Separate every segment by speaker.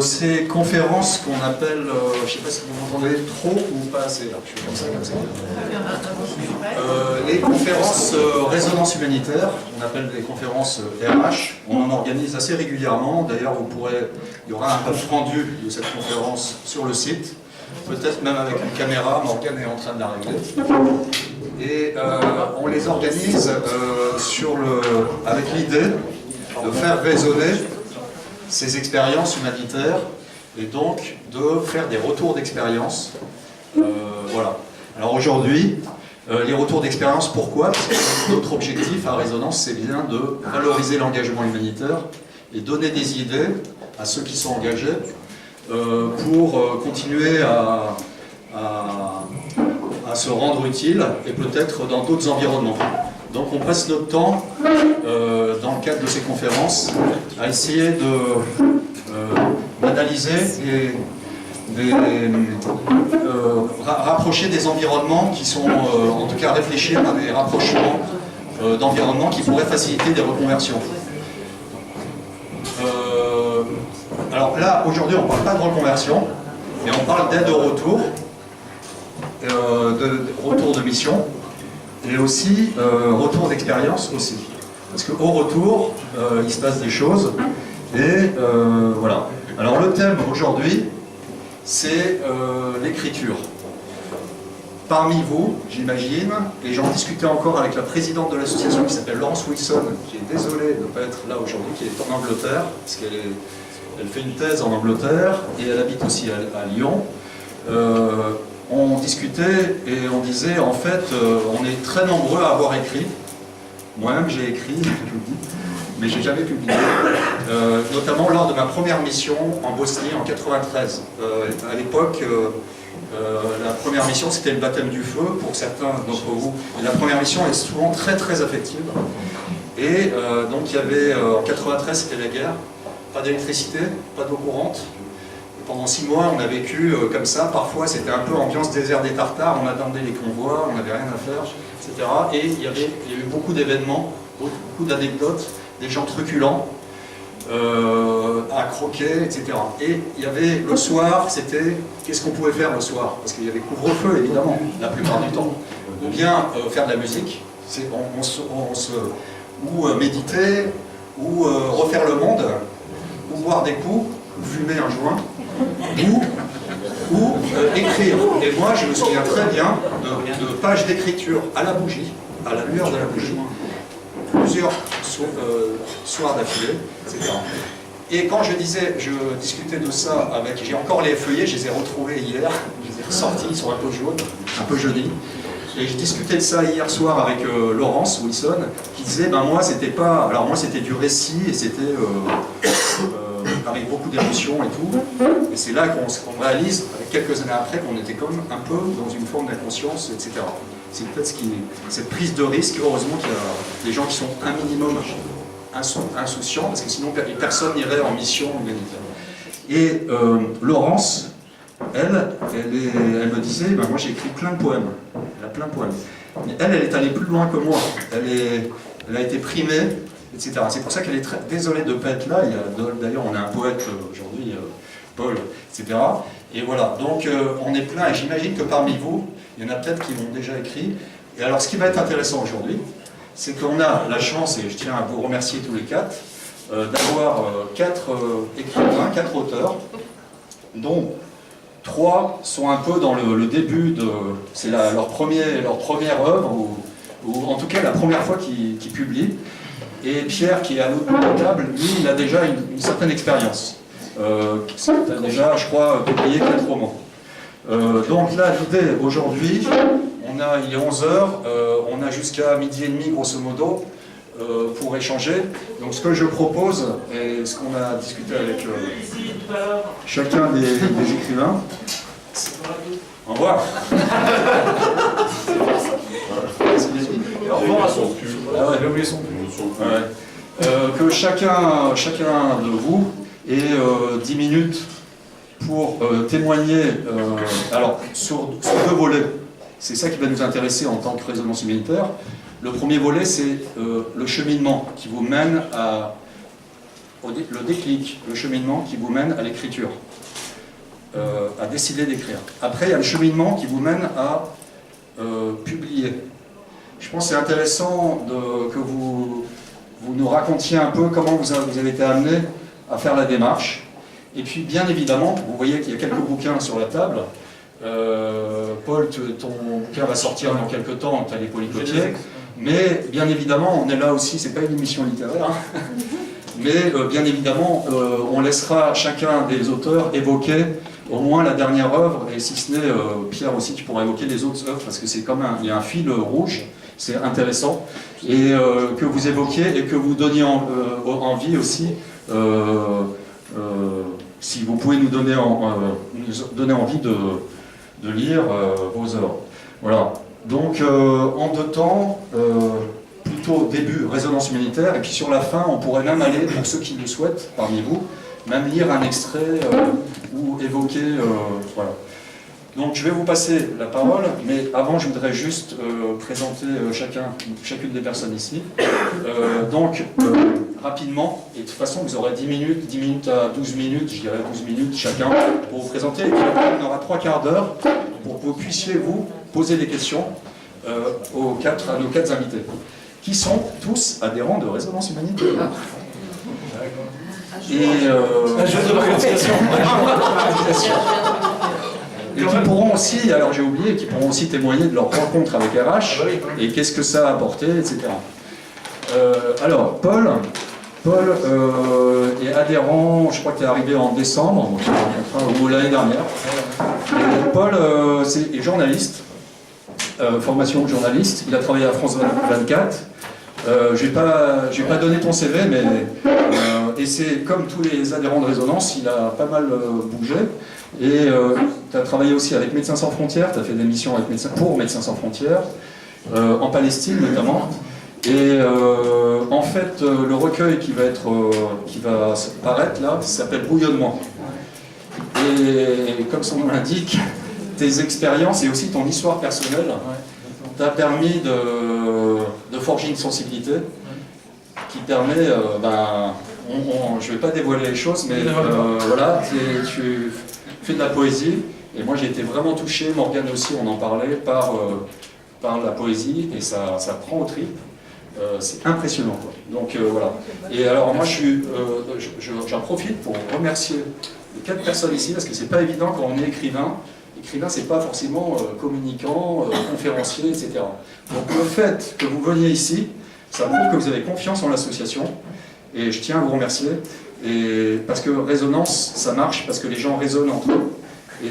Speaker 1: Ces conférences qu'on appelle, je ne sais pas si vous m'entendez trop ou pas assez, là, je suis comme ça. Les conférences résonance humanitaire, on appelle des conférences RH, on en organise assez régulièrement, d'ailleurs il y aura un compte rendu de cette conférence sur le site, peut-être même avec une caméra, Morgane est en train de la régler. Et on les organise avec l'idée de faire résonner ces expériences humanitaires et donc de faire des retours d'expérience. Voilà. Alors aujourd'hui, les retours d'expérience, pourquoi? Parce que notre objectif à Résonance, c'est bien de valoriser l'engagement humanitaire et donner des idées à ceux qui sont engagés pour continuer à se rendre utile et peut-être dans d'autres environnements. Donc on passe notre temps, dans le cadre de ces conférences, à essayer d'analyser et rapprocher des environnements qui sont, en tout cas réfléchir à des rapprochements d'environnements qui pourraient faciliter des reconversions. Alors là, aujourd'hui, on ne parle pas de reconversion, mais on parle d'aide au retour, de retour de mission, et aussi retour d'expérience aussi. Parce qu'au retour, il se passe des choses, et voilà. Alors le thème aujourd'hui, c'est l'écriture. Parmi vous, j'imagine, et j'en discutais encore avec la présidente de l'association qui s'appelle Laurence Wilson, qui est désolée de ne pas être là aujourd'hui, qui est en Angleterre, parce qu'elle fait une thèse en Angleterre, et elle habite aussi à Lyon. On discutait et on disait, en fait, on est très nombreux à avoir écrit. Moi-même, j'ai écrit, je vous le dis, mais je n'ai jamais publié. Notamment lors de ma première mission en Bosnie en 93. À l'époque, la première mission, c'était le baptême du feu pour certains d'entre vous. Et la première mission est souvent très très affective. Et donc il y avait, en 93, c'était la guerre, pas d'électricité, pas d'eau courante. Pendant 6 mois, on a vécu comme ça. Parfois, c'était un peu ambiance désert des Tartares. On attendait les convois, on n'avait rien à faire, etc. Et il y a eu beaucoup d'événements, beaucoup d'anecdotes, des gens truculents, à croquer, etc. Et il y avait le soir, c'était qu'est-ce qu'on pouvait faire le soir? Parce qu'il y avait couvre-feu, évidemment, la plupart du temps. Ou bien faire de la musique, ou méditer, ou refaire le monde, ou boire des coups, ou fumer un joint, ou écrire. Et moi, je me souviens très bien de pages d'écriture à la bougie, à la lueur de la bougie, plusieurs soirs d'affilée, etc. Et quand je discutais de ça avec, j'ai encore les feuillets, je les ai retrouvés hier, je les ai ressortis, ils sont un peu jaunes, un peu jaunis. Et je discutais de ça hier soir avec Laurence Wilson, qui disait, ben moi c'était pas, alors moi c'était du récit et c'était avec beaucoup d'émotions et tout. Et c'est là qu'on réalise, quelques années après, qu'on était comme un peu dans une forme d'inconscience, etc. C'est peut-être cette prise de risque, heureusement qu'il y a des gens qui sont un minimum insouciants, parce que sinon personne n'irait en mission humanitaire. Et Laurence, elle me disait, ben moi j'ai écrit plein de poèmes, elle a plein de poèmes. Mais elle est allée plus loin que moi, elle a été primée, etc. C'est pour ça qu'elle est très désolée de ne pas être là. D'ailleurs, on a un poète aujourd'hui, Paul, etc. Et voilà, donc on est plein, et j'imagine que parmi vous, il y en a peut-être qui l'ont déjà écrit. Et alors, ce qui va être intéressant aujourd'hui, c'est qu'on a la chance, et je tiens à vous remercier tous les 4, d'avoir 4 écrivains, 4 auteurs, dont 3 sont un peu dans le début de... C'est leur première œuvre, ou en tout cas la première fois qu'ils publient. Et Pierre, qui est à l'autre bout de la table, lui, il a déjà une certaine expérience. Il a déjà, je crois, publié 4 romans. Donc là, l'idée, aujourd'hui, il est 11h, on a jusqu'à 12h30, grosso modo, pour échanger. Donc ce que je propose, et ce qu'on a discuté avec chacun des écrivains... Au revoir. Au revoir à son pull. Ah ouais, j'ai oublié son pull. Que chacun de vous ait 10 minutes pour témoigner alors, sur 2 volets. C'est ça qui va nous intéresser en tant que résonance humanitaire. Le premier volet, c'est le cheminement qui vous mène le déclic, le cheminement qui vous mène à l'écriture, à décider d'écrire. Après, il y a le cheminement qui vous mène à publier. Je pense que c'est intéressant que vous nous racontiez un peu comment vous avez été amené à faire la démarche. Et puis, bien évidemment, vous voyez qu'il y a quelques bouquins sur la table. Paul, ton bouquin va sortir dans quelques temps, tu as les polycopiés. Mais bien évidemment, on est là aussi, c'est pas une émission littéraire, hein, mais bien évidemment, on laissera chacun des auteurs évoquer au moins la dernière œuvre, et si ce n'est, Pierre aussi, tu pourras évoquer les autres œuvres, parce que c'est comme il y a un fil rouge, c'est intéressant, et que vous évoquiez et que vous donniez envie aussi, si vous pouvez nous donner envie de lire vos œuvres. Voilà. Donc, en 2 temps, plutôt début, résonance humanitaire, et puis sur la fin, on pourrait même aller, pour ceux qui le souhaitent, parmi vous, même lire un extrait ou évoquer, voilà. Donc, je vais vous passer la parole, mais avant, je voudrais juste présenter chacune des personnes ici. Rapidement, et de toute façon, vous aurez 10 minutes à 12 minutes, je dirais 12 minutes chacun, pour vous présenter, et puis après, on aura 3/4 d'heure pour que vous puissiez, vous, poser des questions à nos 4 invités, qui sont tous adhérents de Résonance Humanitaire. Et qui pourront aussi, alors j'ai oublié, qui pourront aussi témoigner de leur rencontre avec RH, et qu'est-ce que ça a apporté, etc. Alors, Paul est adhérent, je crois que tu es arrivé en décembre, ou l'année dernière. Et Paul est journaliste, formation de journaliste, il a travaillé à France 24. Je n'ai pas donné ton CV, mais et c'est comme tous les adhérents de Résonance, il a pas mal bougé. Et tu as travaillé aussi avec Médecins Sans Frontières, tu as fait des missions pour Médecins Sans Frontières, en Palestine notamment. Et en fait, le recueil qui va paraître là, s'appelle Bouillonnement. Et comme son nom l'indique, tes expériences et aussi ton histoire personnelle t'a permis de forger une sensibilité qui permet, je ne vais pas dévoiler les choses, mais voilà, tu fais de la poésie, et moi j'ai été vraiment touché, Morgane aussi, on en parlait, par la poésie, et ça prend au tripes. C'est impressionnant, quoi. Donc voilà. Et alors moi j'en profite pour remercier les 4 personnes ici, parce que c'est pas évident quand on est écrivain. Écrivain, c'est pas forcément communicant, conférencier, etc. Donc le fait que vous veniez ici, ça prouve que vous avez confiance en l'association, et je tiens à vous remercier, parce que Résonance, ça marche, parce que les gens résonnent entre eux, et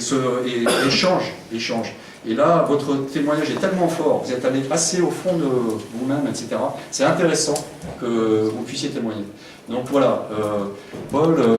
Speaker 1: échangent. Et là, votre témoignage est tellement fort, vous êtes allé assez au fond de vous-même, etc. C'est intéressant que vous puissiez témoigner. Donc voilà, Paul...